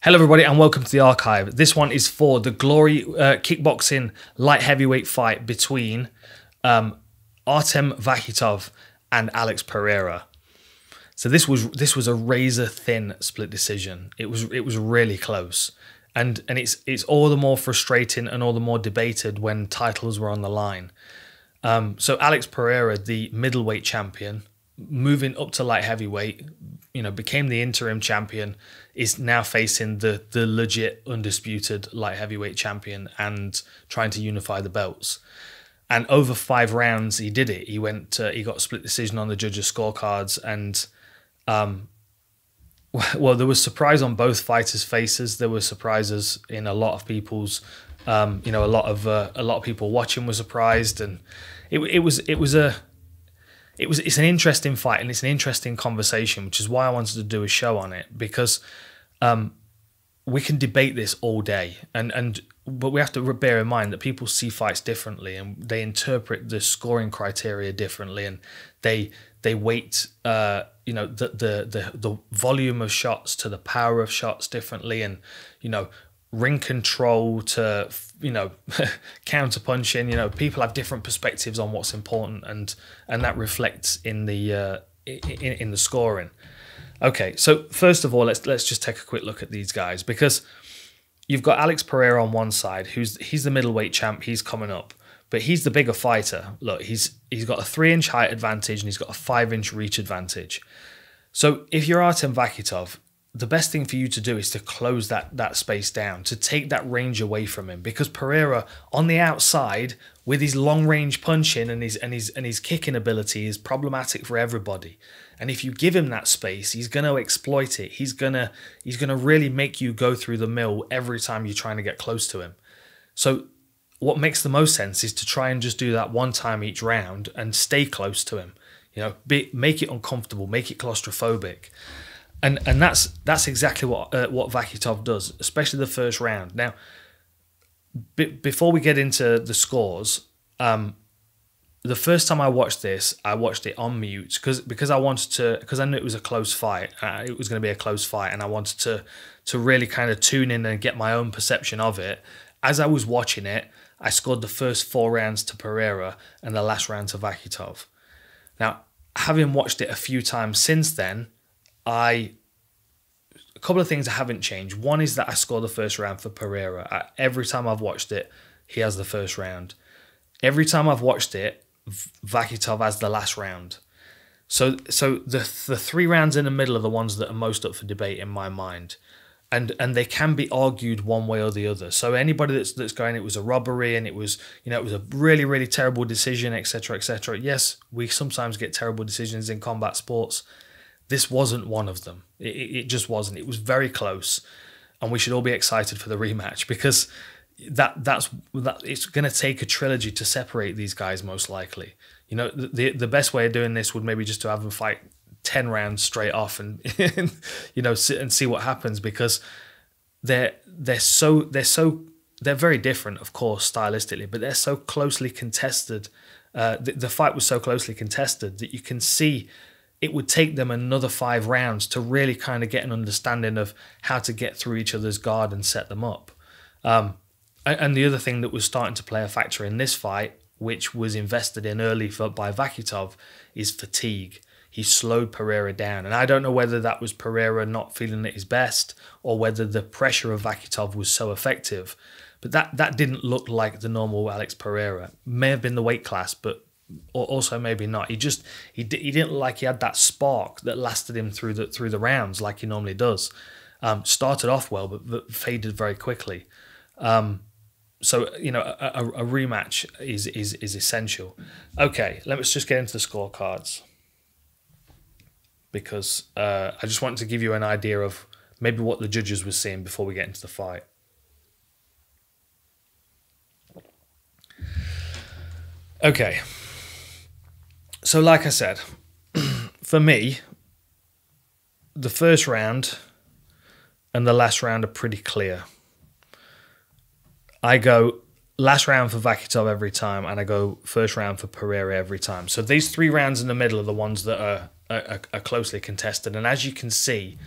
Hello everybody and welcome to the archive. This one is for the Glory kickboxing light heavyweight fight between Artem Vakhitov and Alex Pereira. So this was a razor thin split decision. It was really close. And it's all the more frustrating and all the more debated when titles were on the line. So Alex Pereira, the middleweight champion, moving up to light heavyweight, became the interim champion, is now facing the legit undisputed light heavyweight champion and trying to unify the belts. And over 5 rounds, he did it. He got a split decision on the judges' scorecards, and well, there was surprise on both fighters' faces. There were surprises in a lot of people's, a lot of people watching were surprised, and it's an interesting fight and it's an interesting conversation, which is why I wanted to do a show on it, because we can debate this all day, but we have to bear in mind that people see fights differently and they interpret the scoring criteria differently, and they weight the volume of shots to the power of shots differently, and ring control to counter punching. People have different perspectives on what's important, and that reflects in the scoring. Okay, so first of all, let's just take a quick look at these guys, because you've got Alex Pereira on one side, he's the middleweight champ, he's coming up, but he's the bigger fighter. Look, he's got a 3-inch height advantage and he's got a 5-inch reach advantage. So if you're Artem Vakhitov, the best thing for you to do is to close that space down, to take that range away from him, because Pereira on the outside with his long range punching and his kicking ability is problematic for everybody. And if you give him that space, he's going to exploit it. He's gonna really make you go through the mill every time you're trying to get close to him. So what makes the most sense is to try and just do that one time each round and stay close to him. Make it uncomfortable, make it claustrophobic. And that's exactly what Vakhitov does, especially the first round. Now, before we get into the scores, the first time I watched this, I watched it on mute because I knew it was a close fight. It was going to be a close fight, and I wanted to really kind of tune in and get my own perception of it. As I was watching it, I scored the first 4 rounds to Pereira and the last round to Vakhitov. Now, having watched it a few times since then, a couple of things haven't changed. One is that I scored the first round for Pereira. Every time I've watched it, he has the first round. Every time I've watched it, Vakhitov has the last round. So the 3 rounds in the middle are the ones that are most up for debate in my mind. And they can be argued one way or the other. So anybody that's going, it was a robbery and it was a really, really terrible decision, etc., etc. Yes, we sometimes get terrible decisions in combat sports. This wasn't one of them. It just wasn't. It was very close, and we should all be excited for the rematch, because that's it's going to take a trilogy to separate these guys, most likely. The best way of doing this would maybe just to have them fight 10 rounds straight off and sit and see what happens, because they're very different, of course, stylistically, but they're so closely contested. The fight was so closely contested that you can see it would take them another 5 rounds to really kind of get an understanding of how to get through each other's guard and set them up. And the other thing that was starting to play a factor in this fight, which was invested in early by Vakhitov, is fatigue. He slowed Pereira down. And I don't know whether that was Pereira not feeling at his best or whether the pressure of Vakhitov was so effective. But that didn't look like the normal Alex Pereira. May have been the weight class, but also maybe not. He didn't look like he had that spark that lasted him through the rounds like he normally does. Started off well, but faded very quickly. So a rematch is essential. Okay, let's just get into the scorecards, because I just wanted to give you an idea of maybe what the judges were seeing before we get into the fight. Okay. So like I said, for me, the first round and the last round are pretty clear. I go last round for Vakhitov every time, and I go first round for Pereira every time. So these 3 rounds in the middle are the ones that are closely contested. And as you can see,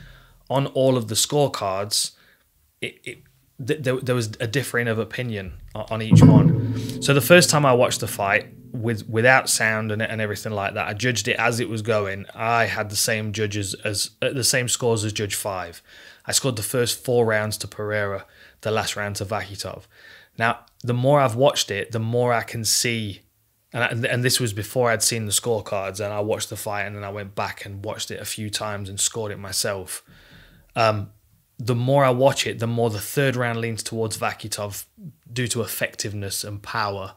on all of the scorecards, there was a differing of opinion on each one. So the first time I watched the fight without sound and everything like that, I judged it as it was going. I had the same judges as the same scores as Judge 5. I scored the first 4 rounds to Pereira, the last round to Vakhitov. Now, the more I've watched it, the more I can see, and this was before I'd seen the scorecards, and I watched the fight and then I went back and watched it a few times and scored it myself. The more I watch it, the more the third round leans towards Vakhitov due to effectiveness and power.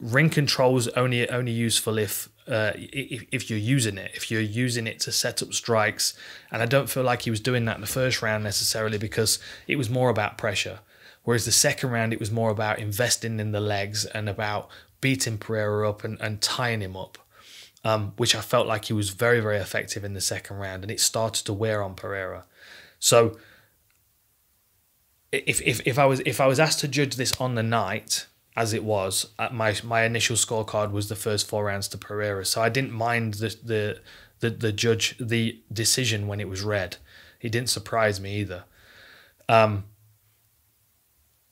Ring control's only useful if you're using it. If you're using it to set up strikes, and I don't feel like he was doing that in the first round necessarily because it was more about pressure. Whereas the second round, it was more about investing in the legs and about beating Pereira up and tying him up, which I felt like he was very, very effective in the second round, and it started to wear on Pereira. So if I was asked to judge this on the night as it was, my initial scorecard was the first 4 rounds to Pereira. So I didn't mind the decision when it was read. It didn't surprise me either.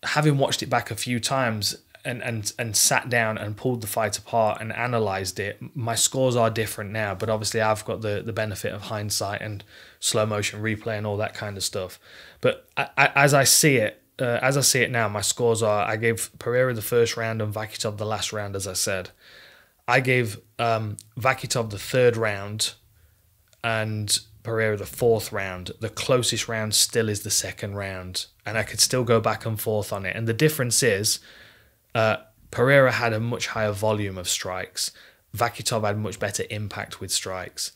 Having watched it back a few times and sat down and pulled the fight apart and analysed it, my scores are different now, but obviously I've got the benefit of hindsight and slow motion replay and all that kind of stuff. But as I see it now, my scores are: I gave Pereira the first round and Vakhitov the last round, as I said. I gave Vakhitov the third round and Pereira the fourth round. The closest round still is the second round, and I could still go back and forth on it. And the difference is Pereira had a much higher volume of strikes. Vakhitov had much better impact with strikes.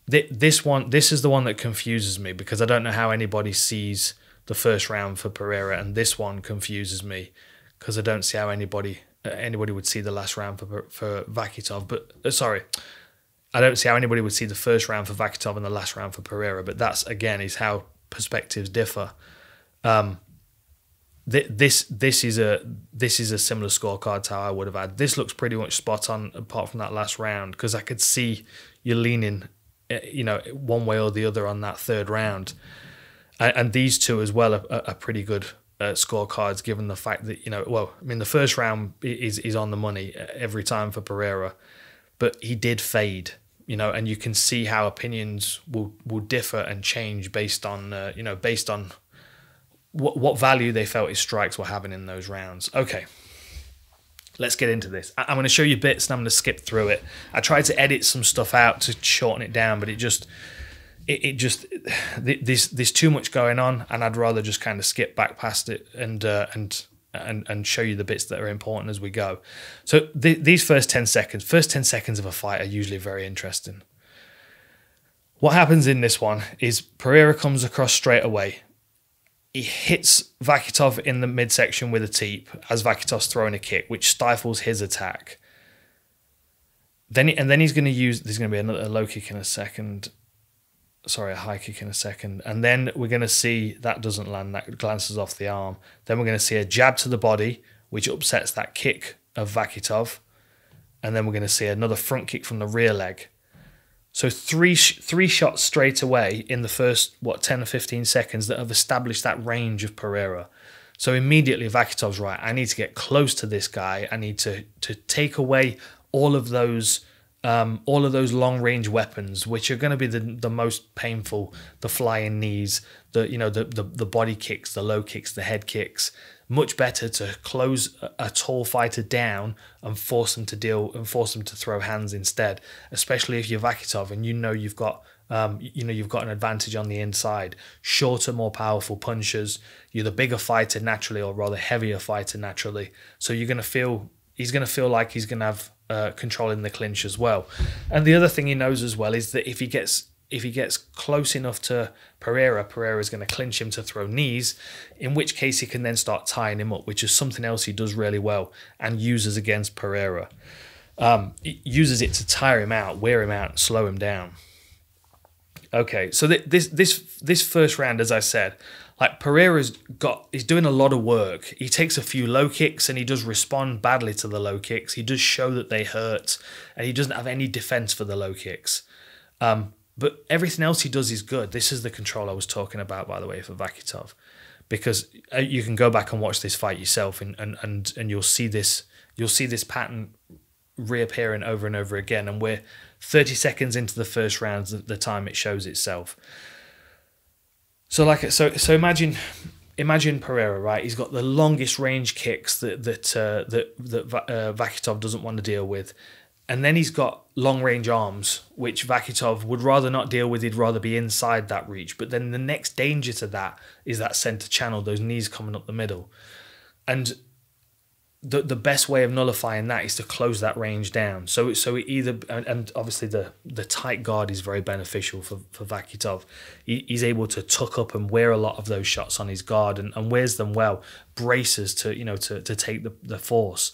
This is the one that confuses me because I don't know how anybody sees the first round for Pereira, and this one confuses me because I don't see how anybody would see the last round for Vakhitov. But I don't see how anybody would see the first round for Vakhitov and the last round for Pereira. But that's again is how perspectives differ. This is a similar scorecard to how I would have had. This looks pretty much spot on apart from that last round because I could see you leaning, one way or the other on that third round, and these two as well are pretty good scorecards given the fact that the first round is on the money every time for Pereira, but he did fade. And you can see how opinions will differ and change based on what value they felt his strikes were having in those rounds. Okay, let's get into this. I'm going to show you bits and I'm going to skip through it. I tried to edit some stuff out to shorten it down, but there's too much going on, and I'd rather just kind of skip back past it and show you the bits that are important as we go. So these first 10 seconds of a fight are usually very interesting. What happens in this one is Pereira comes across straight away. He hits Vakhitov in the midsection with a teep as Vakhitov's throwing a kick, which stifles his attack. Then he's going to use, there's going to be a low kick in a second. Sorry, a high kick in a second. And then we're going to see that doesn't land, that glances off the arm. Then we're going to see a jab to the body, which upsets that kick of Vakhitov. And then we're going to see another front kick from the rear leg. So three shots straight away in the first, 10 or 15 seconds that have established that range of Pereira. So immediately Vakhitov's right, I need to get close to this guy. I need to take away all of those long-range weapons, which are going to be the most painful, the flying knees, the body kicks, the low kicks, the head kicks. Much better to close a tall fighter down and force them to throw hands instead, especially if you're Vakhitov and you've got an advantage on the inside. Shorter, more powerful punches. You're the bigger fighter naturally, or rather heavier fighter naturally. So he's going to feel like he's going to have control in the clinch as well. And the other thing he knows as well is that if he gets close enough to Pereira is going to clinch him to throw knees, in which case he can then start tying him up, which is something else he does really well and uses against Pereira. He uses it to tire him out, wear him out, and slow him down. Okay, so this first round, as I said, like he's doing a lot of work. He takes a few low kicks and he does respond badly to the low kicks. He does show that they hurt, and he doesn't have any defense for the low kicks. But everything else he does is good. This is the control I was talking about, by the way, for Vakhitov, because you can go back and watch this fight yourself, and you'll see this pattern reappearing over and over again. And we're 30 seconds into the first round, the time it shows itself. So imagine Pereira, right? He's got the longest range kicks that Vakhitov doesn't want to deal with. And then he's got long-range arms, which Vakhitov would rather not deal with. He'd rather be inside that reach. But then the next danger to that is that centre channel, those knees coming up the middle. And the best way of nullifying that is to close that range down. So either, and obviously the tight guard is very beneficial for Vakhitov. He's able to tuck up and wear a lot of those shots on his guard, and wears them well, braces to take the force.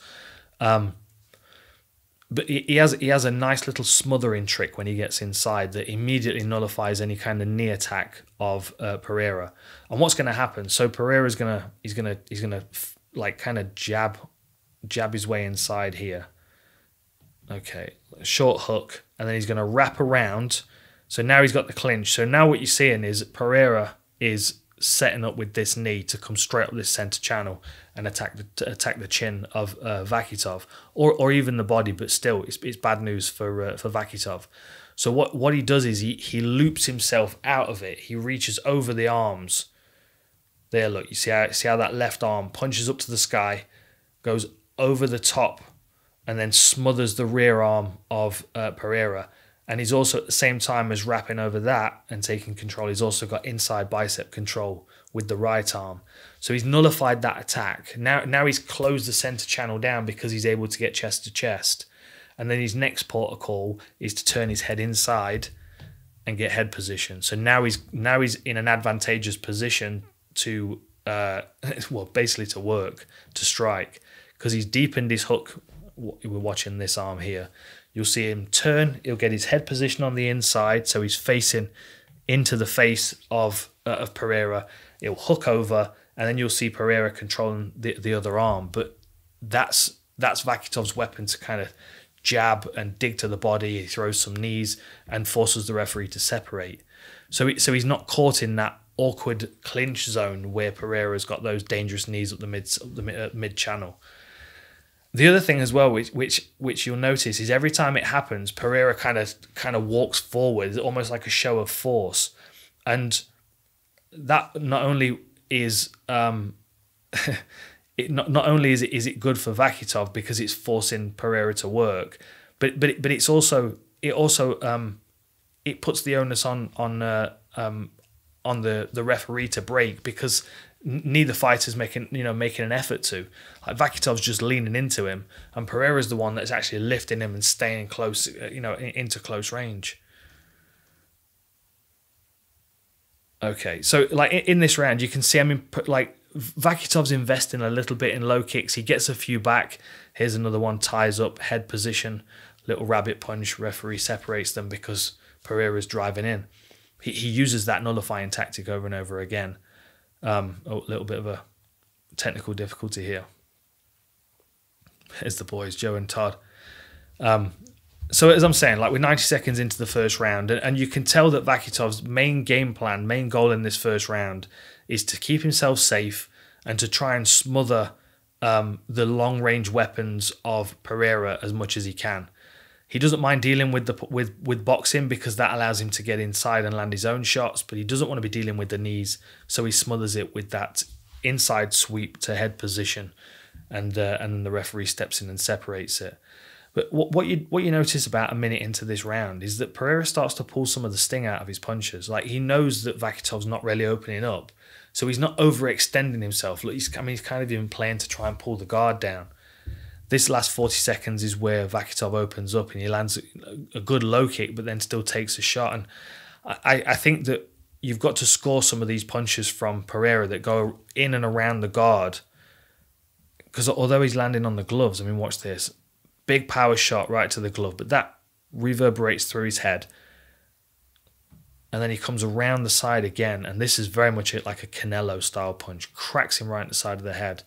But he has a nice little smothering trick when he gets inside that immediately nullifies any kind of knee attack of Pereira. And what's going to happen? So Pereira's he's gonna like kind of jab his way inside here. Okay, short hook, and then he's going to wrap around. So now he's got the clinch. So now what you're seeing is Pereira is setting up with this knee to come straight up this center channel and attack the chin of Vakhitov, or even the body. But still, it's bad news for Vakhitov. So what he does is he loops himself out of it. He reaches over the arms. There, look, you see how that left arm punches up to the sky, goes over the top, and then smothers the rear arm of Pereira. And he's also, at the same time as wrapping over that and taking control, he's also got inside bicep control with the right arm. So he's nullified that attack. Now he's closed the center channel down because he's able to get chest to chest. And then his next protocol is to turn his head inside and get head position. So now he's in an advantageous position to basically to work, to strike, because he's deepened his hook. We're watching this arm here. You'll see him turn. He'll get his head position on the inside, so he's facing into the face of Pereira. He'll hook over, and then you'll see Pereira controlling the other arm. But that's Vakhitov's weapon to kind of jab and dig to the body. He throws some knees and forces the referee to separate. So he's not caught in that awkward clinch zone where Pereira's got those dangerous knees up the mid channel. The other thing as well, which you'll notice, is every time it happens, Pereira kind of walks forward, almost like a show of force, and that not only is not only is it good for Vakhitov because it's forcing Pereira to work, but it puts the onus on the referee to break, because neither fighter's making an effort to. Like, Vakhitov's just leaning into him, and Pereira's the one that's actually lifting him and staying close, into close range. Okay, so like in this round, you can see, like, Vakhitov's investing a little bit in low kicks. He gets a few back. Here's another one, ties up, head position, little rabbit punch. Referee separates them because Pereira's driving in. He uses that nullifying tactic over and over again. A little bit of a technical difficulty here. Here's the boys, Joe and Todd. So as I'm saying, like, we're 90 seconds into the first round, and you can tell that Vakhitov's main game plan, main goal in this first round is to keep himself safe and to try and smother the long-range weapons of Pereira as much as he can. He doesn't mind dealing with boxing because that allows him to get inside and land his own shots, but he doesn't want to be dealing with the knees, so he smothers it with that inside sweep to head position, and then the referee steps in and separates it. But what you notice about a minute into this round is that Pereira starts to pull some of the sting out of his punches. Like, he knows that Vakhitov's not really opening up, so he's not overextending himself. Look, he's kind of even playing to try and pull the guard down. This last 40 seconds is where Vakhitov opens up and he lands a good low kick, but then still takes a shot. And I think that you've got to score some of these punches from Pereira that go in and around the guard, because although he's landing on the gloves, watch this. Big power shot right to the glove, but that reverberates through his head. And then he comes around the side again, and this is very much like a Canelo-style punch. Cracks him right in the side of the head.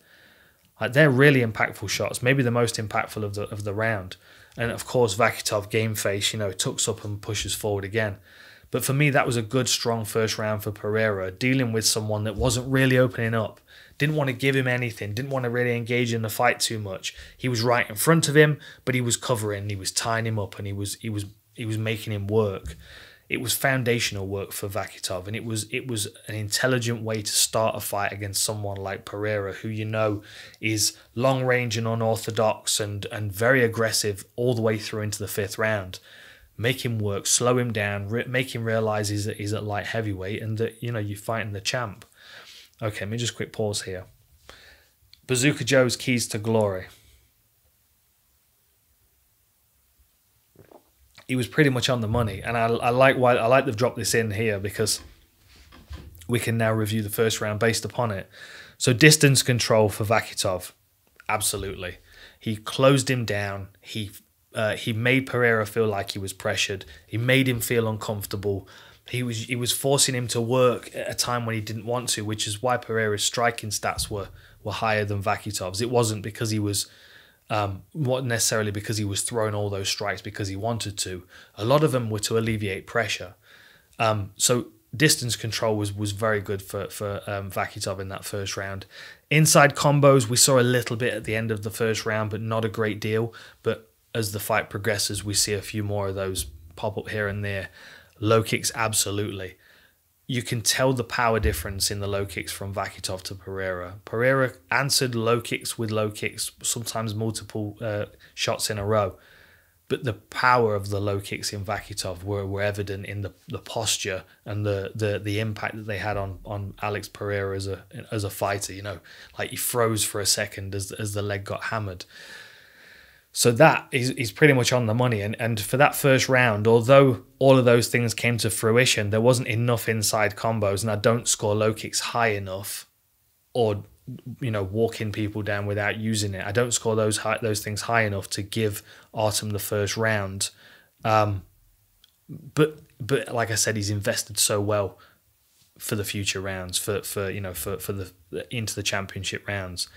Like, they're really impactful shots, maybe the most impactful of the round. And of course, Vakhitov, game face, tucks up and pushes forward again. But for me, that was a good, strong first round for Pereira, dealing with someone that wasn't really opening up, didn't want to give him anything, didn't want to really engage in the fight too much. He was right in front of him, but he was covering, he was tying him up, and he was making him work. It was foundational work for Vakhitov, and it was an intelligent way to start a fight against someone like Pereira, who is long range and unorthodox and very aggressive all the way through into the 5th round. Make him work, slow him down, make him realize he's at light heavyweight, and that you're fighting the champ. Okay, let me just quick pause here. Bazooka Joe's keys to glory. He was pretty much on the money, and I like they've dropped this in here because we can now review the first round based upon it. So distance control for Vakhitov, absolutely. He closed him down. He made Pereira feel like he was pressured. He made him feel uncomfortable. He was forcing him to work at a time when he didn't want to, which is why Pereira's striking stats were higher than Vakhitov's. It wasn't because he was not necessarily because he was throwing all those strikes because he wanted to. A lot of them were to alleviate pressure. So distance control was very good for Vakhitov in that first round. Inside combos, we saw a little bit at the end of the first round, but not a great deal. But as the fight progresses, we see a few more of those pop up here and there. Low kicks, absolutely. You can tell the power difference in the low kicks from Vakhitov to Pereira. Pereira answered low kicks with low kicks, sometimes multiple shots in a row. But the power of the low kicks in Vakhitov were evident in the posture and the impact that they had on Alex Pereira as a fighter. Like he froze for a second as the leg got hammered. So that is pretty much on the money. And for that first round, although all of those things came to fruition, there wasn't enough inside combos, and I don't score low kicks high enough, or walking people down without using it. I don't score those things high enough to give Artem the first round. But like I said, he's invested so well for the future rounds, for the into the championship rounds.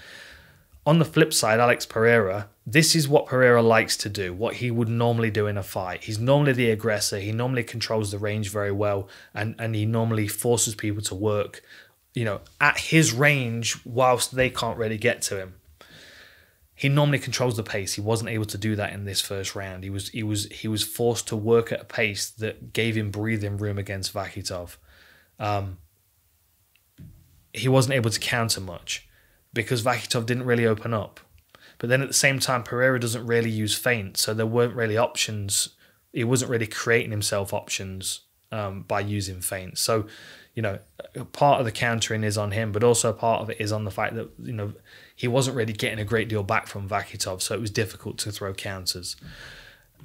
On the flip side, Alex Pereira, this is what Pereira likes to do, what he would normally do in a fight. He's normally the aggressor. He normally controls the range very well, and he normally forces people to work, at his range whilst they can't really get to him. He normally controls the pace. He wasn't able to do that in this first round. He was forced to work at a pace that gave him breathing room against Vakhitov. He wasn't able to counter much, because Vakhitov didn't really open up. But then at the same time, Pereira doesn't really use feint, so there weren't really options. He wasn't really creating himself options by using feint. So, part of the countering is on him, but also part of it is on the fact that, he wasn't really getting a great deal back from Vakhitov, so it was difficult to throw counters.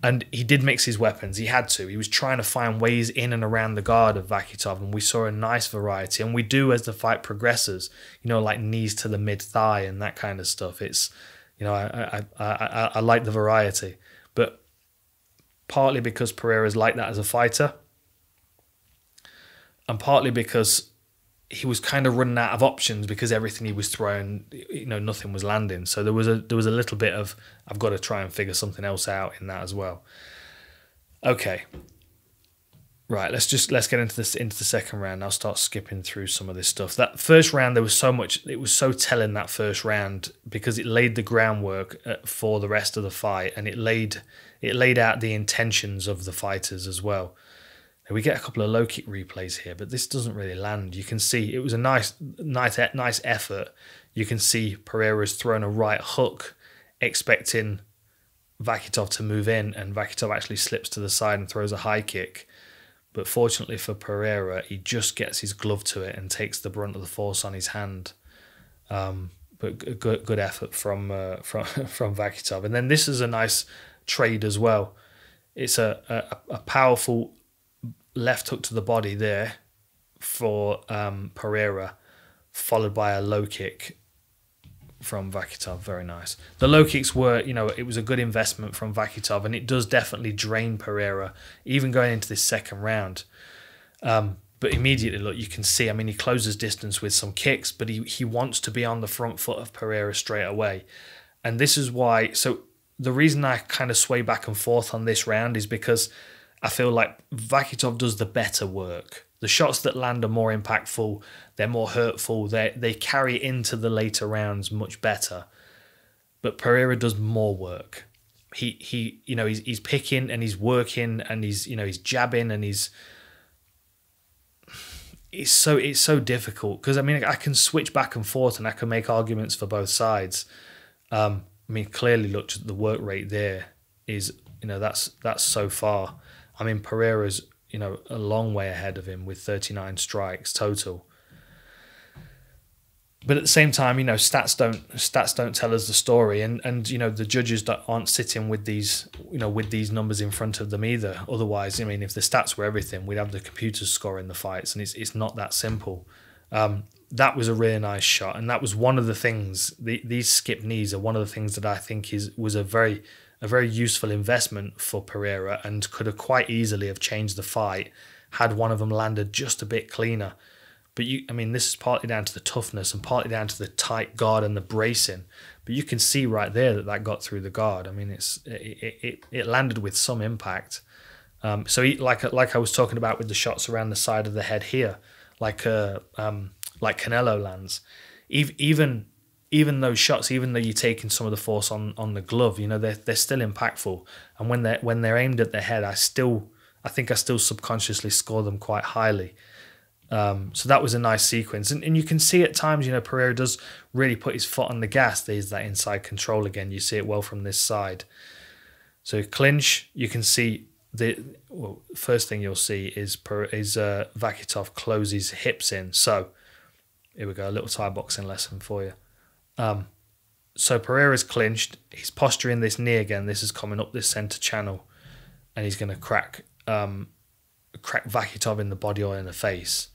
And he did mix his weapons. He had to. He was trying to find ways in and around the guard of Vakhitov, and we saw a nice variety. And we do as the fight progresses, like knees to the mid-thigh and that kind of stuff. It's, I like the variety. But partly because Pereira's like that as a fighter, and partly because he was kind of running out of options because everything he was throwing, nothing was landing. So there was a little bit of, I've got to try and figure something else out in that as well. Okay. Right, let's get into the second round. I'll start skipping through some of this stuff. That first round, there was so much, it was so telling, that first round, because it laid the groundwork for the rest of the fight, and it laid out the intentions of the fighters as well. We get a couple of low kick replays here, but this doesn't really land. You can see it was a nice effort. You can see Pereira's thrown a right hook, expecting Vakhitov to move in, and Vakhitov actually slips to the side and throws a high kick. But fortunately for Pereira, he just gets his glove to it and takes the brunt of the force on his hand. But good effort from Vakhitov. And then this is a nice trade as well. It's a powerful left hook to the body there for Pereira, followed by a low kick from Vakhitov. Very nice. The low kicks were, it was a good investment from Vakhitov, and it does definitely drain Pereira, even going into this second round. But immediately, look, you can see, he closes distance with some kicks, but he wants to be on the front foot of Pereira straight away. And this is why, so the reason I kind of sway back and forth on this round is because I feel like Vakhitov does the better work. The shots that land are more impactful, they're more hurtful, they carry into the later rounds much better. But Pereira does more work. He's picking and he's working and he's jabbing and it's so difficult because I can switch back and forth and I can make arguments for both sides. Clearly look at the work rate there is, that's so far. Pereira's, a long way ahead of him with 39 strikes total. But at the same time, stats don't tell us the story, and the judges aren't sitting with these numbers in front of them either. Otherwise, if the stats were everything, we'd have the computers scoring the fights, and it's not that simple. That was a really nice shot, and that was one of the things. These skip knees are one of the things that I think was a very useful investment for Pereira, and could have quite easily have changed the fight had one of them landed just a bit cleaner. But this is partly down to the toughness and partly down to the tight guard and the bracing. But you can see right there that got through the guard. It landed with some impact. Like I was talking about with the shots around the side of the head here, like Canelo lands. Even those shots, even though you're taking some of the force on the glove, they're still impactful. And when they're aimed at the head, I think I still subconsciously score them quite highly. So that was a nice sequence. And you can see at times, Pereira does really put his foot on the gas. There's that inside control again. You see it well from this side. So clinch, you can see first thing you'll see is Vakhitov close his hips in. So here we go, a little Thai boxing lesson for you. So Pereira's clinched. He's posturing this knee again. This is coming up this center channel. And he's going to crack Vakhitov in the body or in the face.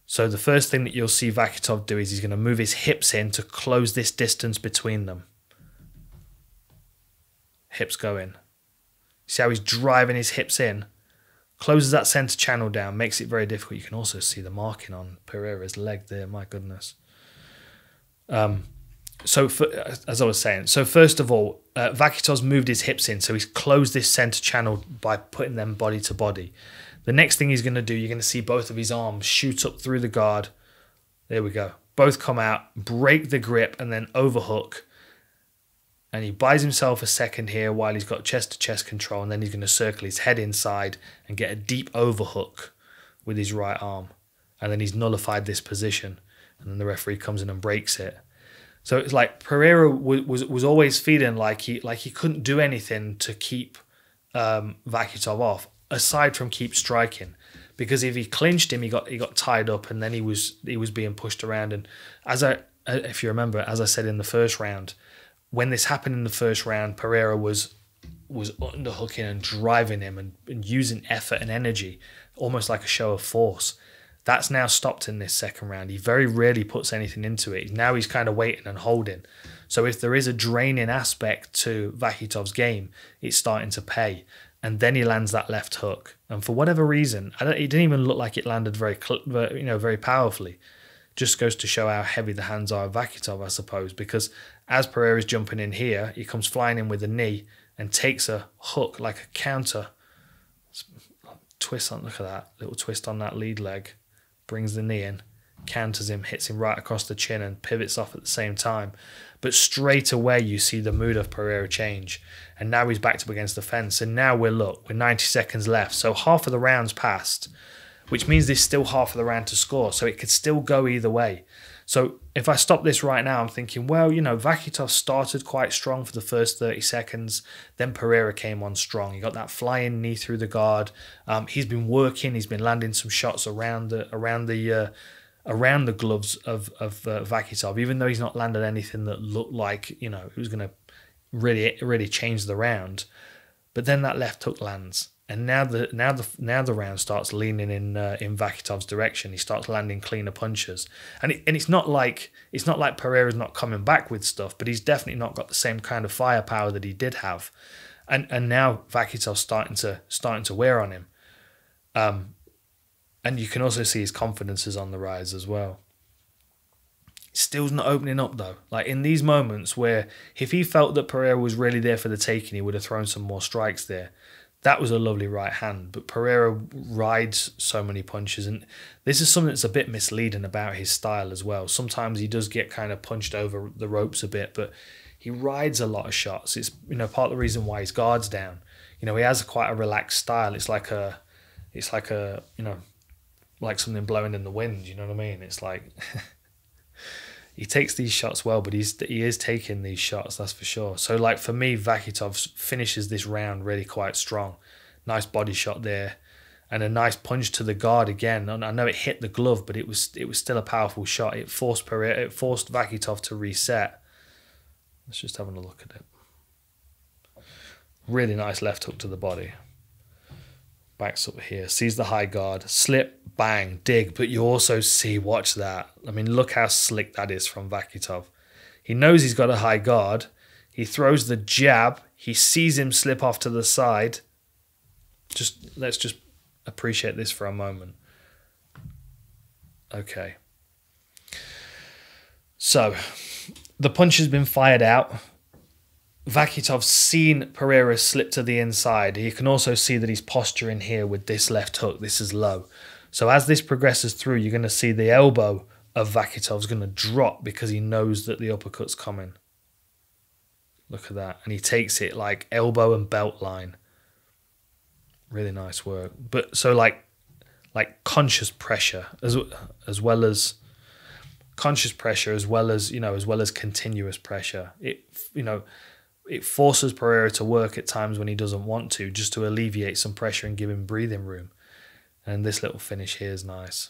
So the first thing that you'll see Vakhitov do is he's going to move his hips in to close this distance between them. Hips go in. See how he's driving his hips in? Closes that center channel down, makes it very difficult. You can also see the marking on Pereira's leg there, my goodness. As I was saying, so first of all, Vakhitov's moved his hips in, so he's closed this center channel by putting them body to body. The next thing he's going to do, you're going to see both of his arms shoot up through the guard. There we go. Both come out, break the grip, and then overhook. And he buys himself a second here while he's got chest-to-chest control, and then he's going to circle his head inside and get a deep overhook with his right arm. And then he's nullified this position, and then the referee comes in and breaks it. So it's like Pereira was always feeling like he couldn't do anything to keep Vakhitov off, aside from keep striking, because if he clinched him, he got tied up, and then he was being pushed around. And if you remember, as I said in the first round, when this happened in the first round, Pereira was underhooking and driving him and using effort and energy, almost like a show of force. That's now stopped in this second round. He very rarely puts anything into it. Now he's kind of waiting and holding. So if there is a draining aspect to Vakhitov's game, it's starting to pay. And then he lands that left hook. And for whatever reason, it didn't even look like it landed very powerfully. Just goes to show how heavy the hands are of Vakhitov, I suppose. Because as Pereira's jumping in here, he comes flying in with a knee and takes a hook like a counter. Twist on, look at that, little twist on that lead leg. Brings the knee in, counters him, hits him right across the chin and pivots off at the same time. But straight away you see the mood of Pereira change. And now he's backed up against the fence. And now we're 90 seconds left. So half of the round's passed, which means there's still half of the round to score. So it could still go either way. So if I stop this right now, I'm thinking, well, Vakhitov started quite strong for the first 30 seconds. Then Pereira came on strong. He got that flying knee through the guard. He's been working. He's been landing some shots around the gloves of Vakhitov, even though he's not landed anything that looked like, it was going to really change the round. But then that left hook lands. And now the round starts leaning in Vakhitov's direction. He starts landing cleaner punches, and it's not like Pereira's not coming back with stuff, but he's definitely not got the same kind of firepower that he did have, and now Vakhitov's starting to wear on him, and you can also see his confidence is on the rise as well. Still's not opening up though. Like in these moments where if he felt that Pereira was really there for the taking, he would have thrown some more strikes there. That was a lovely right hand, but Pereira rides so many punches, and this is something that's a bit misleading about his style as well. Sometimes he does get kind of punched over the ropes a bit, but he rides a lot of shots. It's, you know, part of the reason why his guard's down. You know, he has quite a relaxed style. It's like a, you know, like something blowing in the wind. You know what I mean? It's like he takes these shots well, but he is taking these shots, that's for sure. So, like, for me, Vakhitov finishes this round really quite strong. Nice body shot there, and a nice punch to the guard again. I know it hit the glove, but it was still a powerful shot. It forced Vakhitov to reset. Let's just have a look at it. Really nice left hook to the body. Backs up here, sees the high guard, slip, bang, dig. But you also see, watch that. I mean, look how slick that is from Vakhitov. He knows he's got a high guard. He throws the jab. He sees him slip off to the side. Let's just appreciate this for a moment. Okay. So, the punch has been fired out. Vakhitov's seen Pereira slip to the inside. You can also see that he's posturing here with this left hook. This is low. So as this progresses through, you're going to see the elbow of Vakhitov's going to drop because he knows that the uppercut's coming. Look at that. And he takes it like elbow and belt line. Really nice work. But so like conscious pressure as well as conscious pressure as well as continuous pressure. It forces Pereira to work at times when he doesn't want to, just to alleviate some pressure and give him breathing room. And this little finish here is nice,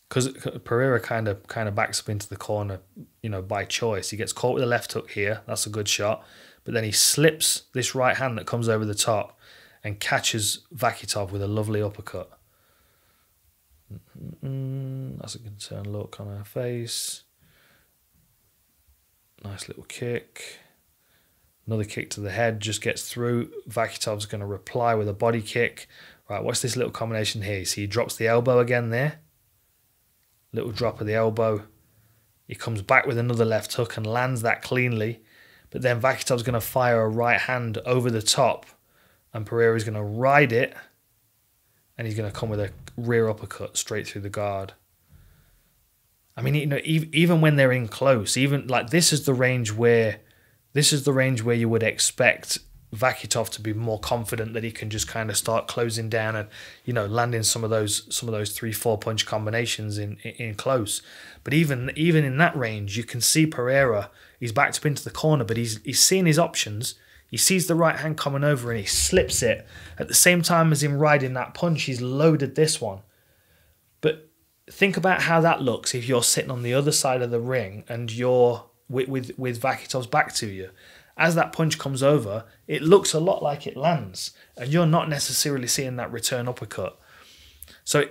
because Pereira kind of backs up into the corner, you know, by choice. He gets caught with a left hook here. That's a good shot. But then he slips this right hand that comes over the top and catches Vakhitov with a lovely uppercut. That's a concerned look on her face. Nice little kick. Another kick to the head, just gets through. Vakhitov's going to reply with a body kick. Right, what's this little combination here? You see he drops the elbow again there. Little drop of the elbow. He comes back with another left hook and lands that cleanly. But then Vakhitov's going to fire a right hand over the top. And Pereira's going to ride it. And he's going to come with a rear uppercut straight through the guard. I mean, you know, even when they're in close, even like this is the range where you would expect Vakhitov to be more confident that he can just kind of start closing down and, you know, landing some of those 3-4 punch combinations in close. But even in that range, you can see Pereira, he's backed up into the corner, but he's seeing his options. He sees the right hand coming over and he slips it. At the same time as him riding that punch, he's loaded this one. But think about how that looks if you're sitting on the other side of the ring and you're with Vakhitov's back to you. As that punch comes over, it looks a lot like it lands, and you're not necessarily seeing that return uppercut. So,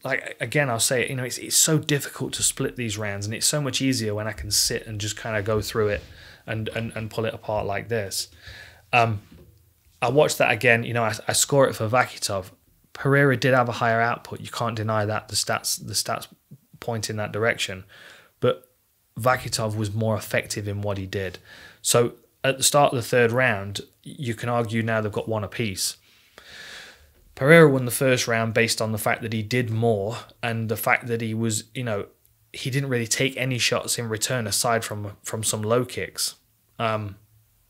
like, again, I'll say it, you know, it's so difficult to split these rounds, and it's so much easier when I can sit and just kind of go through it and pull it apart like this. I watched that again, you know, I score it for Vakhitov. Pereira did have a higher output, you can't deny that. The stats point in that direction, but Vakhitov was more effective in what he did. So at the start of the third round, you can argue now they've got one apiece. Pereira won the first round based on the fact that he did more and the fact that he was, you know, he didn't really take any shots in return aside from some low kicks,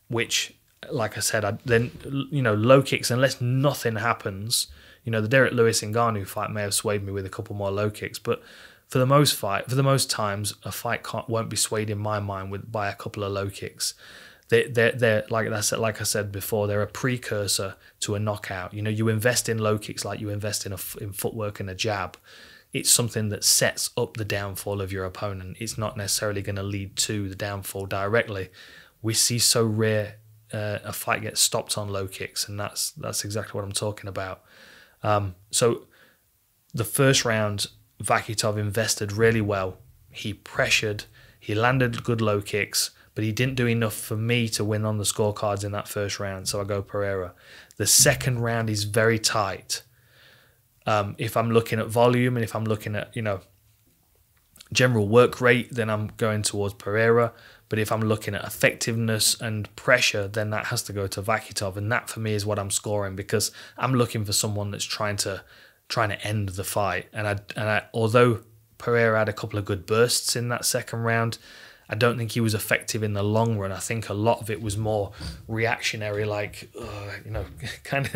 which, like I said, then, you know, low kicks, unless nothing happens, you know, the Derek Lewis Ngannou fight may have swayed me with a couple more low kicks, but for the most times, a fight won't be swayed in my mind by a couple of low kicks. They're like I said before, they're a precursor to a knockout. You know, you invest in low kicks like you invest in footwork and a jab. It's something that sets up the downfall of your opponent. It's not necessarily going to lead to the downfall directly. We see so rare a fight gets stopped on low kicks, and that's exactly what I'm talking about. So the first round, Vakhitov invested really well. He pressured, he landed good low kicks, but he didn't do enough for me to win on the scorecards in that first round, so I go Pereira. The second round is very tight. If I'm looking at volume and if I'm looking at, you know, general work rate, then I'm going towards Pereira. But if I'm looking at effectiveness and pressure, then that has to go to Vakhitov, and that for me is what I'm scoring, because I'm looking for someone that's trying to end the fight. And although Pereira had a couple of good bursts in that second round, I don't think he was effective in the long run. I think a lot of it was more reactionary, like kind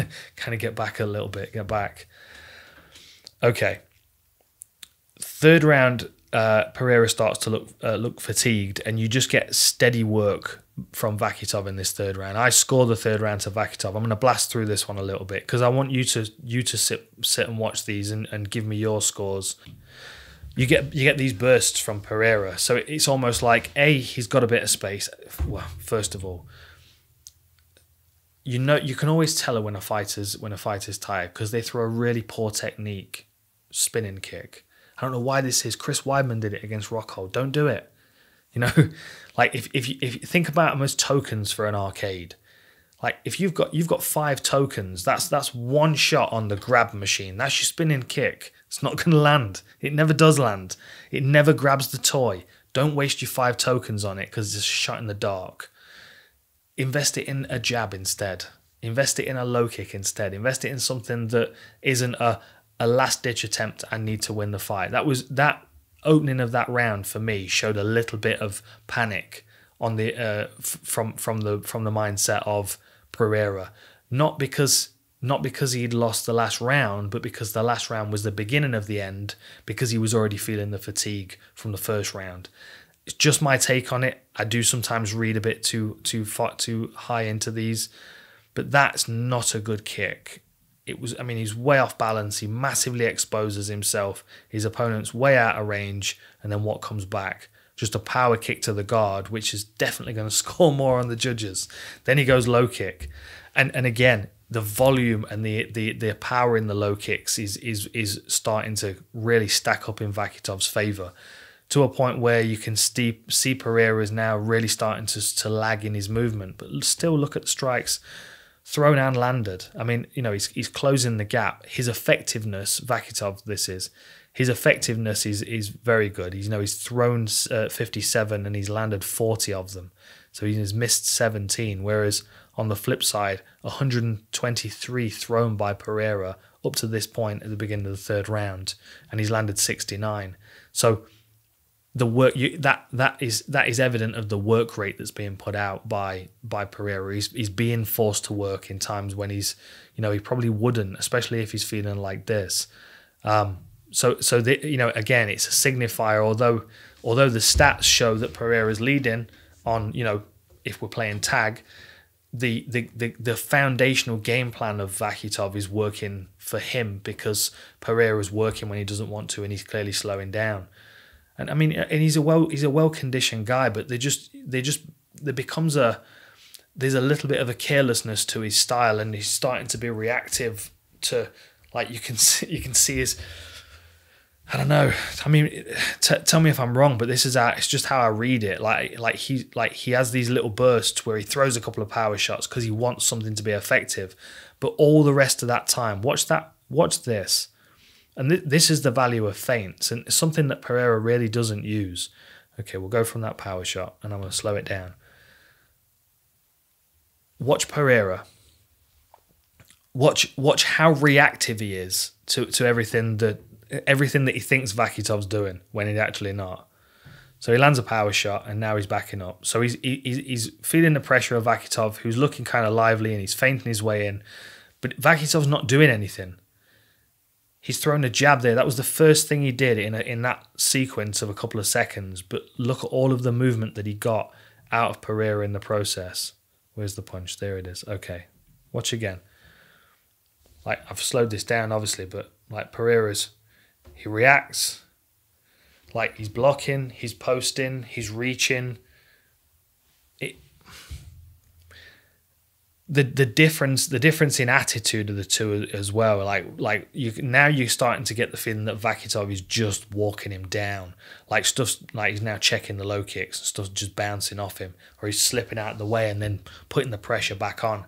of get back a little bit, get back. Okay, third round. Pereira starts to look fatigued, and you just get steady work from Vakhitov in this third round. I score the third round to Vakhitov. I'm going to blast through this one a little bit because I want you to sit and watch these and give me your scores. You get these bursts from Pereira, so it's almost like he's got a bit of space. Well, first of all, you can always tell when a fighter's tired because they throw a really poor technique spinning kick. I don't know why this is. Chris Weidman did it against Rockhold. Don't do it. Like if you think about them as tokens for an arcade, like if you've got 5 tokens, that's one shot on the grab machine. That's your spinning kick. It's not going to land. It never does land. It never grabs the toy. Don't waste your 5 tokens on it because it's a shot in the dark. Invest it in a jab instead. Invest it in a low kick instead. Invest it in something that isn't a last-ditch attempt. I need to win the fight. That opening of that round for me showed a little bit of panic on the from the mindset of Pereira. Not because he'd lost the last round, but because the last round was the beginning of the end, because he was already feeling the fatigue from the first round. It's just my take on it. I do sometimes read a bit too high into these, but that's not a good kick. He's way off balance. He massively exposes himself. His opponent's way out of range. And then what comes back? Just a power kick to the guard, which is definitely going to score more on the judges. Then he goes low kick. And again, the volume and the power in the low kicks is starting to really stack up in Vakhitov's favour, to a point where you can see Pereira is now really starting to lag in his movement. But still look at the strikes. Thrown and landed. He's closing the gap. His effectiveness, Vakhitov, his effectiveness is very good. He's thrown 57 and he's landed 40 of them. So he has missed 17. Whereas on the flip side, 123 thrown by Pereira up to this point at the beginning of the third round, and he's landed 69. So the work that is evident of the work rate that's being put out by Pereira. He's being forced to work in times when he probably wouldn't, especially if he's feeling like this. Again, it's a signifier. Although the stats show that Pereira's leading on, if we're playing tag, the foundational game plan of Vakhitov is working for him because Pereira's working when he doesn't want to, and he's clearly slowing down. And he's a well conditioned guy, but there's a little bit of a carelessness to his style, and he's starting to be reactive to, like, you can see his, I don't know. Tell me if I'm wrong, but it's just how I read it. He has these little bursts where he throws a couple of power shots because he wants something to be effective, but all the rest of that time, watch this. And this is the value of feints, and it's something that Pereira really doesn't use. Okay, we'll go from that power shot, and I'm going to slow it down. Watch Pereira. Watch how reactive he is to everything that he thinks Vakhitov's doing when he's actually not. So he lands a power shot, and now he's backing up. So he's feeling the pressure of Vakhitov, who's looking kind of lively, and he's feinting his way in. But Vakhitov's not doing anything. He's thrown a jab there. That was the first thing he did in that sequence of a couple of seconds. But look at all of the movement that he got out of Pereira in the process. Where's the punch? There it is. Okay. Watch again. Like, I've slowed this down, obviously, but like he reacts. Like, he's blocking, he's posting, he's reaching. The difference in attitude of the two as well. You're starting to get the feeling that Vakhitov is just walking him down. Like, stuff's like he's now checking the low kicks and stuff's just bouncing off him, or he's slipping out of the way and then putting the pressure back on.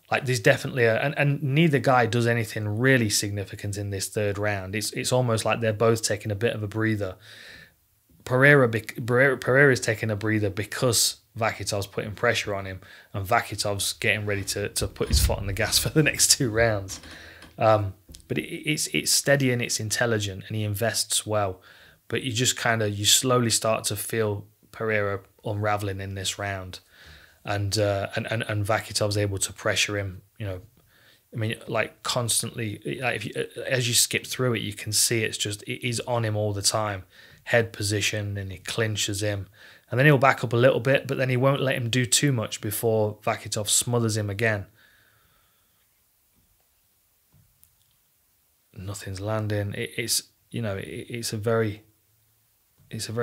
Like, there's definitely and neither guy does anything really significant in this third round. It's almost like they're both taking a bit of a breather. Pereira's taking a breather because Vakhitov's putting pressure on him, and Vakhitov's getting ready to put his foot on the gas for the next 2 rounds. But it's steady and it's intelligent, and he invests well. But you slowly start to feel Pereira unraveling in this round, and Vakhitov's able to pressure him. I mean, like constantly. Like as you skip through it, you can see he's on him all the time, head position, and he clinches him, and then he'll back up a little bit, but then he won't let him do too much before Vakhitov smothers him again. Nothing's landing. It's a very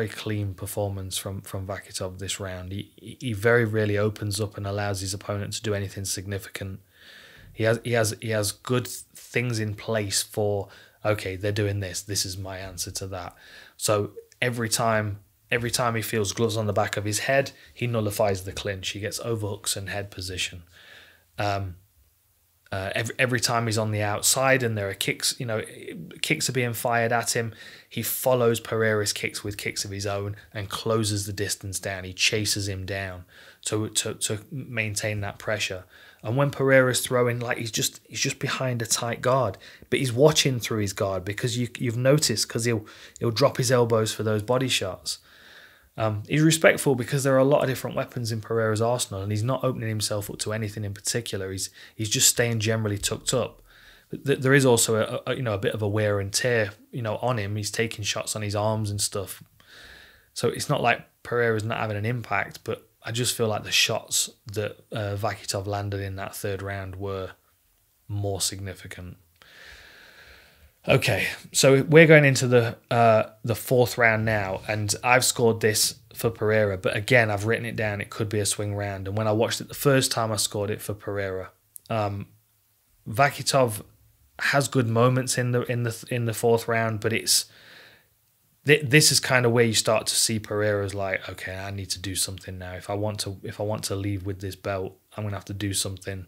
clean performance from Vakhitov this round. He very rarely opens up and allows his opponent to do anything significant. He has good things in place for, okay, they're doing this. This is my answer to that. So every time he feels gloves on the back of his head, he nullifies the clinch. He gets overhooks and head position. Every time he's on the outside and there are kicks, kicks are being fired at him, he follows Pereira's kicks with kicks of his own and closes the distance down. He chases him down to maintain that pressure. And when Pereira's throwing, like he's just behind a tight guard, but he's watching through his guard, because you've noticed, because he'll drop his elbows for those body shots. He's respectful because there are a lot of different weapons in Pereira's arsenal, and he's not opening himself up to anything in particular. He's just staying generally tucked up. There is also a bit of a wear and tear on him. He's taking shots on his arms and stuff, so it's not like Pereira's not having an impact. But I just feel like the shots that Vakhitov landed in that 3rd round were more significant. Okay, so we're going into the 4th round now, and I've scored this for Pereira, but again, I've written it down. It could be a swing round, and when I watched it the first time, I scored it for Pereira. Vakhitov has good moments in the 4th round, but this is kind of where you start to see Pereira's like, okay, I need to do something now. If I want to leave with this belt, I'm gonna have to do something.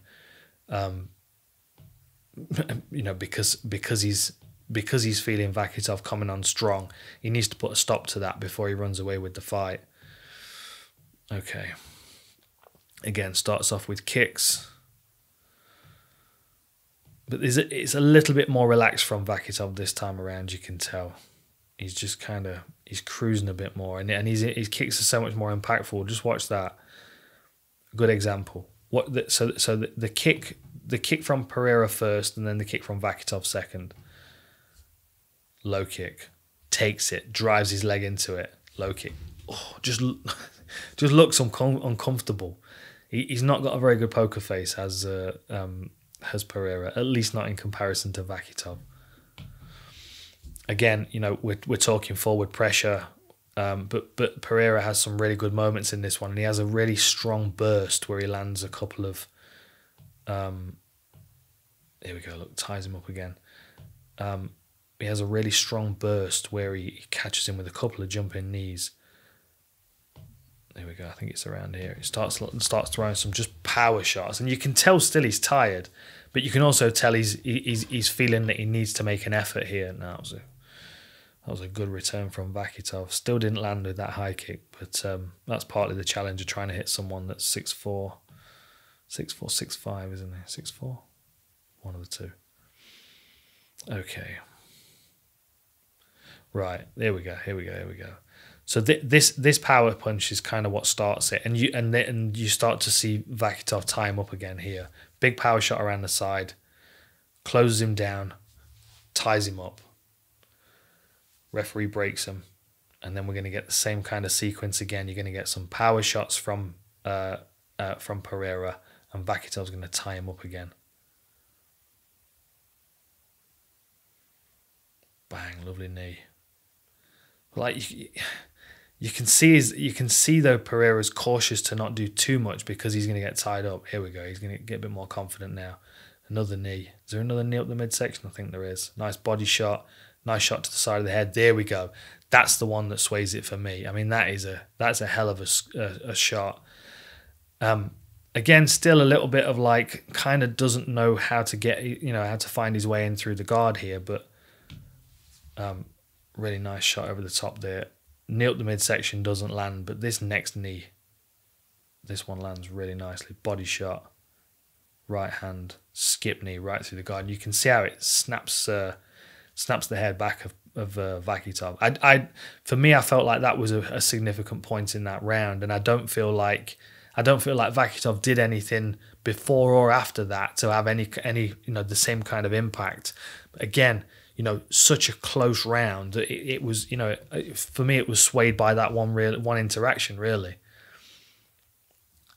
Because he's feeling Vakhitov coming on strong, he needs to put a stop to that before he runs away with the fight. Okay. Again, starts off with kicks, but it's a little bit more relaxed from Vakhitov this time around. You can tell he's just he's cruising a bit more, and his kicks are so much more impactful. Just watch that. A good example. The kick from Pereira first, and then the kick from Vakhitov second. Low kick, takes it, drives his leg into it. Low kick, just looks uncomfortable. He's not got a very good poker face, has Pereira, at least not in comparison to Vakhitov. Again, we're talking forward pressure, but Pereira has some really good moments in this one, and he has a really strong burst where he lands a couple of. Here we go. Look, ties him up again. He has a really strong burst where he catches him with a couple of jumping knees. There we go. I think it's around here. He starts throwing some just power shots, and you can tell still he's tired, but you can also tell he's feeling that he needs to make an effort here. Now that was a good return from Vakhitov. Still didn't land with that high kick, but that's partly the challenge of trying to hit someone that's 6'4", 6'5", isn't he? 6'4", one of the two. Okay. Right, here we go. So this power punch is kind of what starts it, and you start to see Vakhitov tie him up again here. Big power shot around the side, closes him down, ties him up. Referee breaks him, and then we're going to get the same kind of sequence again. You're going to get some power shots from Pereira, and Vakhitov's going to tie him up again. Bang, lovely knee. Like you can see though Pereira's cautious to not do too much because he's going to get tied up. Here we go. He's going to get a bit more confident now. Another knee. Is there another knee up the midsection? I think there is. Nice body shot. Nice shot to the side of the head. There we go. That's the one that sways it for me. I mean, that's a hell of a shot. Again, still a little bit of like kind of doesn't know how to get how to find his way in through the guard here, but really nice shot over the top there. knee up the midsection doesn't land, but this next knee, this one lands really nicely. Body shot, right hand, skip knee right through the guard. You can see how it snaps the head back of Vakhitov. For me, I felt like that was a significant point in that round, and I don't feel like Vakhitov did anything before or after that to have any the same kind of impact. But again, such a close round. It was, for me, it was swayed by that one interaction, really.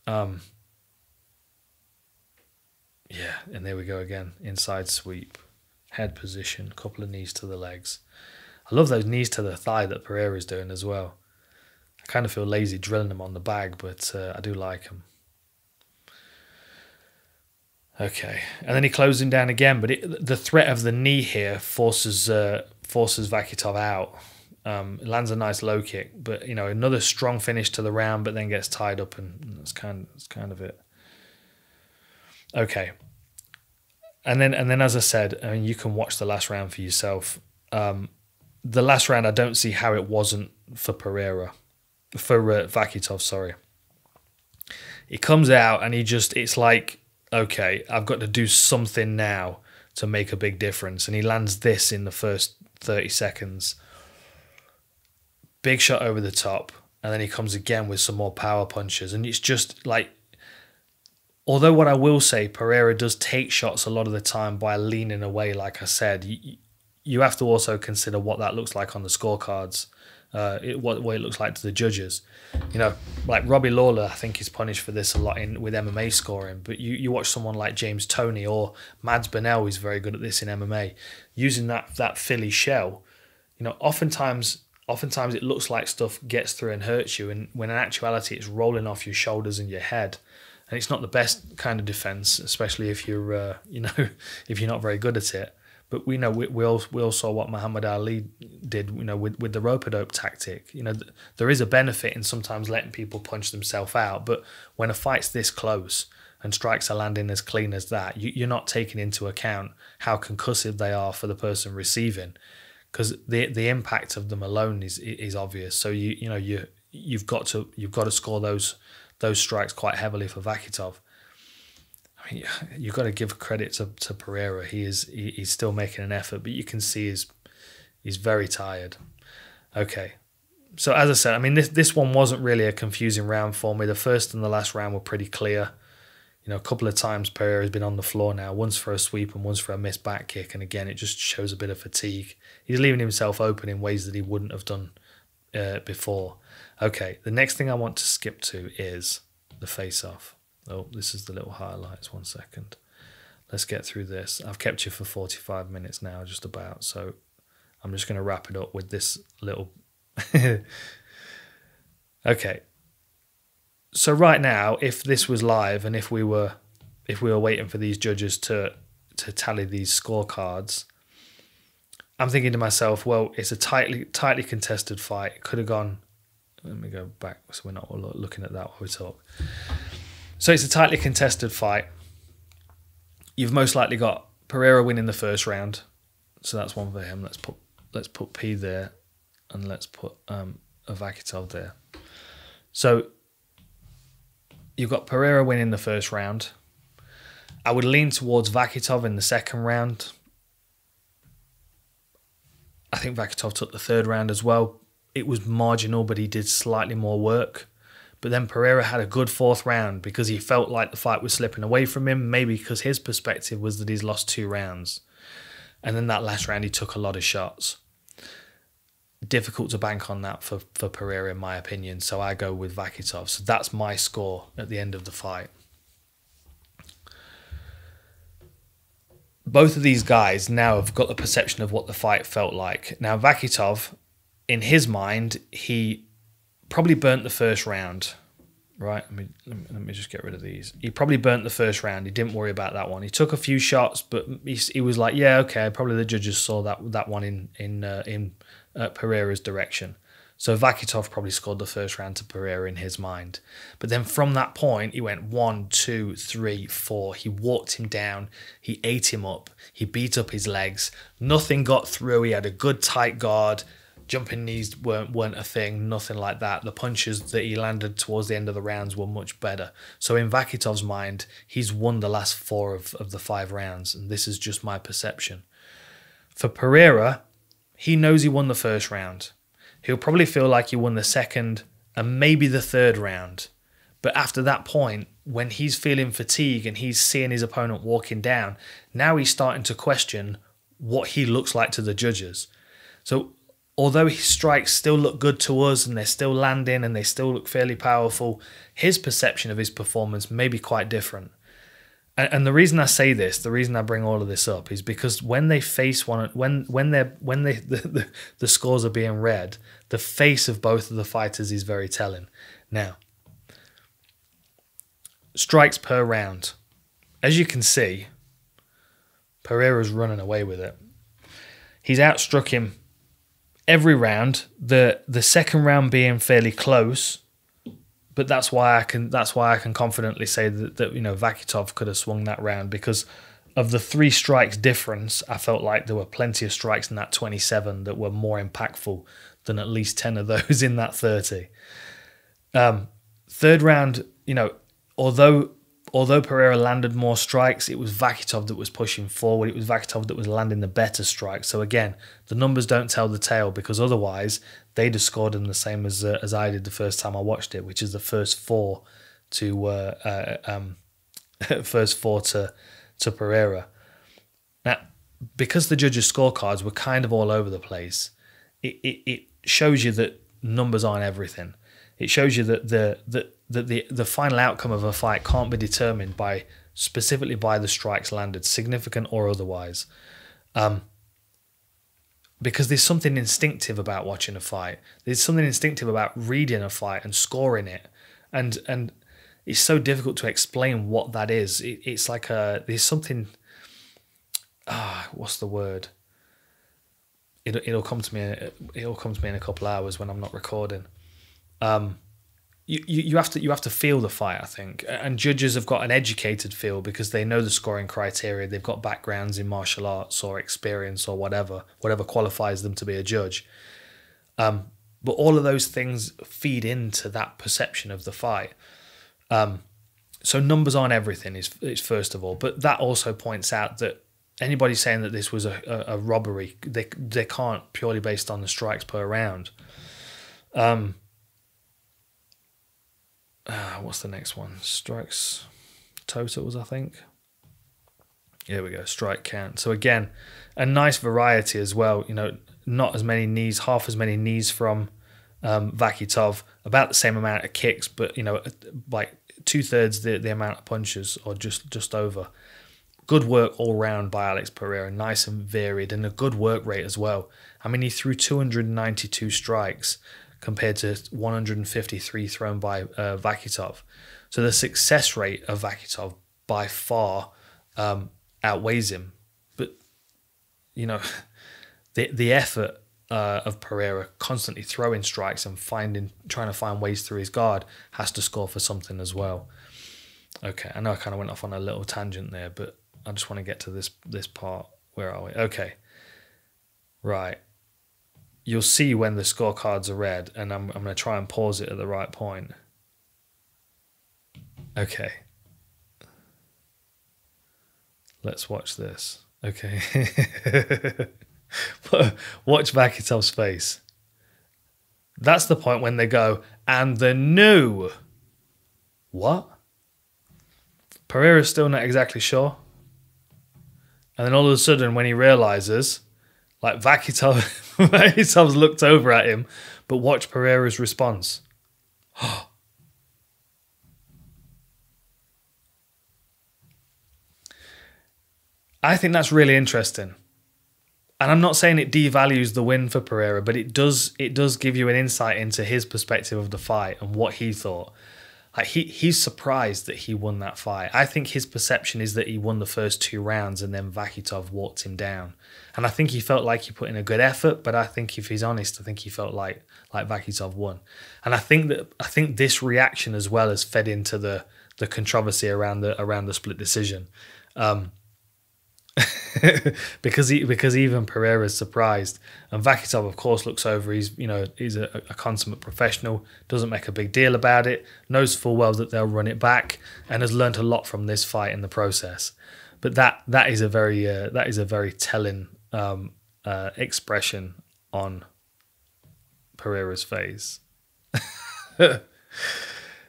Yeah, and there we go again. Inside sweep, head position, couple of knees to the legs. I love those knees to the thigh that Pereira is doing as well. I kind of feel lazy drilling them on the bag, but I do like them. Okay, and then he closes him down again, but the threat of the knee here forces Vakhitov out. It lands a nice low kick, but another strong finish to the round, but then gets tied up, and that's kind of it. Okay, and then as I said, I mean, you can watch the last round for yourself. The last round, I don't see how it wasn't for Vakhitov. Sorry, he comes out and it's like, okay, I've got to do something now to make a big difference. And he lands this in the first 30 seconds. Big shot over the top. And then he comes again with some more power punches. And it's just like, although what I will say, Pereira does take shots a lot of the time by leaning away, like I said, you have to also consider what that looks like on the scorecards. What it looks like to the judges. Like Robbie Lawler, I think is punished for this a lot with MMA scoring, but you watch someone like James Toney or Mads Burnell, who's very good at this in MMA, using that Philly shell. Oftentimes it looks like stuff gets through and hurts you, and when in actuality it's rolling off your shoulders and your head, and it's not the best kind of defense, especially if you're if you're not very good at it. But we all saw what Muhammad Ali did, with the rope-a-dope tactic. There is a benefit in sometimes letting people punch themselves out, but when a fight's this close and strikes are landing as clean as that, you're not taking into account how concussive they are for the person receiving, because the impact of them alone is obvious. So you've got to score those strikes quite heavily for Vakhitov. I mean, you've got to give credit to Pereira. He's still making an effort, but you can see he's very tired. Okay, so as I said, I mean this one wasn't really a confusing round for me. The first and the last round were pretty clear. A couple of times Pereira's been on the floor now, once for a sweep and once for a missed back kick, and again it just shows a bit of fatigue. He's leaving himself open in ways that he wouldn't have done before. Okay, the next thing I want to skip to is the face-off. Oh, this is the little highlights. 1 second. Let's get through this. I've kept you for 45 minutes now, just about. So I'm just going to wrap it up with this little... Okay. So right now, if this was live and if we were waiting for these judges to tally these scorecards, I'm thinking to myself, well, it's a tightly contested fight. It could have gone... Let me go back so we're not looking at that while we talk. So it's a tightly contested fight. You've most likely got Pereira winning the first round, so that's one for him. Let's put P there, and let's put a Vakhitov there. So you've got Pereira winning the first round. I would lean towards Vakhitov in the second round. I think Vakhitov took the third round as well. It was marginal, but he did slightly more work. But then Pereira had a good fourth round because he felt like the fight was slipping away from him, maybe because his perspective was that he's lost 2 rounds. And then that last round, he took a lot of shots. Difficult to bank on that for Pereira, in my opinion, so I go with Vakhitov. So that's my score at the end of the fight. Both of these guys now have got the perception of what the fight felt like. Now, Vakhitov, in his mind, he probably burnt the first round, right? Let me just get rid of these. He probably burnt the first round. He didn't worry about that one. He took a few shots, but he was like, yeah, okay, probably the judges saw that one in Pereira's direction. So Vakhitov probably scored the first round to Pereira in his mind. But then from that point, he went 1, 2, 3, 4. He walked him down. He ate him up. He beat up his legs. Nothing got through. He had a good tight guard. Jumping knees weren't a thing, nothing like that. The punches that he landed towards the end of the rounds were much better. So in Vakhitov's mind, he's won the last 4 of the 5 rounds, and this is just my perception. For Pereira, he knows he won the first round. He'll probably feel like he won the second and maybe the third round. But after that point, when he's feeling fatigue and he's seeing his opponent walking down, now he's starting to question what he looks like to the judges. So although his strikes still look good to us and they're still landing and they still look fairly powerful, his perception of his performance may be quite different. And the reason I say this, the reason I bring all of this up, is because when they face one, the scores are being read, the face of both of the fighters is very telling. Now, strikes per round. As you can see, Pereira's running away with it. He's outstruck him every round. The second round being fairly close, but that's why I can confidently say that you know, Vakhitov could have swung that round, because of the 3 strikes difference. I felt like there were plenty of strikes in that 27 that were more impactful than at least 10 of those in that 30. Third round, you know, although Pereira landed more strikes, it was Vakhitov that was pushing forward. It was Vakhitov that was landing the better strikes. So again, the numbers don't tell the tale, because otherwise they'd have scored him the same as I did the first time I watched it, which is the first 4 to Pereira. Now, because the judges' scorecards were kind of all over the place, it shows you that numbers aren't everything. It shows you that the final outcome of a fight can't be determined specifically by the strikes landed, significant or otherwise. Because there's something instinctive about watching a fight. There's something instinctive about reading a fight and scoring it. And it's so difficult to explain what that is. It's like there's something, what's the word? It'll come to me in a couple hours when I'm not recording. You have to feel the fight, I think, and judges have got an educated feel because they know the scoring criteria. They've got backgrounds in martial arts or experience or whatever qualifies them to be a judge. But all of those things feed into that perception of the fight. So numbers aren't everything, is first of all, but that also points out that anybody saying that this was a robbery, they can't, purely based on the strikes per round. What's the next one? Strikes totals, I think. Here we go, strike count. So again, a nice variety as well. You know, not as many knees, half as many knees from Vakhitov, about the same amount of kicks, but you know, like 2/3 the amount of punches, or just over. Good work all round by Alex Pereira, nice and varied, and a good work rate as well. I mean, he threw 292 strikes compared to 153 thrown by Vakhitov. So the success rate of Vakhitov by far outweighs him. But, you know, the effort of Pereira constantly throwing strikes and trying to find ways through his guard has to score for something as well. Okay, I know I kind of went off on a little tangent there, but I just want to get to this part. Where are we? Okay. Right. You'll see when the scorecards are read, and I'm going to try and pause it at the right point. Okay. Let's watch this. Okay. Watch Vakhitov's face. That's the point when they go, and the new. What? Pereira's still not exactly sure. And then all of a sudden, when he realizes, like Vakhitov's looked over at him, but watch Pereira's response. I think that's really interesting. And I'm not saying it devalues the win for Pereira, but it does give you an insight into his perspective of the fight and what he thought. Like he's surprised that he won that fight. I think his perception is that he won the first 2 rounds and then Vakhitov walked him down. And I think he felt like he put in a good effort, but I think if he's honest, I think he felt like Vakhitov won. And I think this reaction as well has fed into the controversy around the split decision. because even Pereira's surprised, and Vakhitov of course looks over. He's a consummate professional, doesn't make a big deal about it, knows full well that they'll run it back, and has learnt a lot from this fight in the process. But that is a very telling expression on Pereira's face.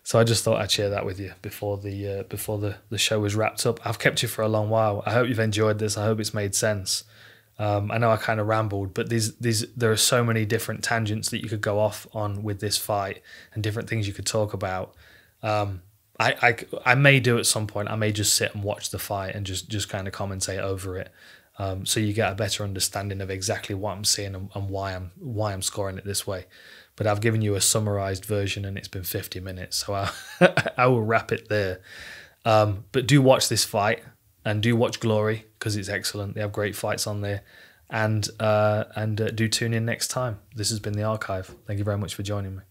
So I just thought I'd share that with you before the show was wrapped up. I've kept you for a long while. I hope you've enjoyed this. I hope it's made sense. I know I kind of rambled, but there are so many different tangents that you could go off on with this fight, and different things you could talk about. I may do at some point. I may just sit and watch the fight and just kind of commentate over it, so you get a better understanding of exactly what I'm seeing and why I'm scoring it this way. But I've given you a summarized version, and it's been 50 minutes, so I will wrap it there. But do watch this fight, and do watch Glory, because it's excellent. They have great fights on there, and do tune in next time. This has been The Archive. Thank you very much for joining me.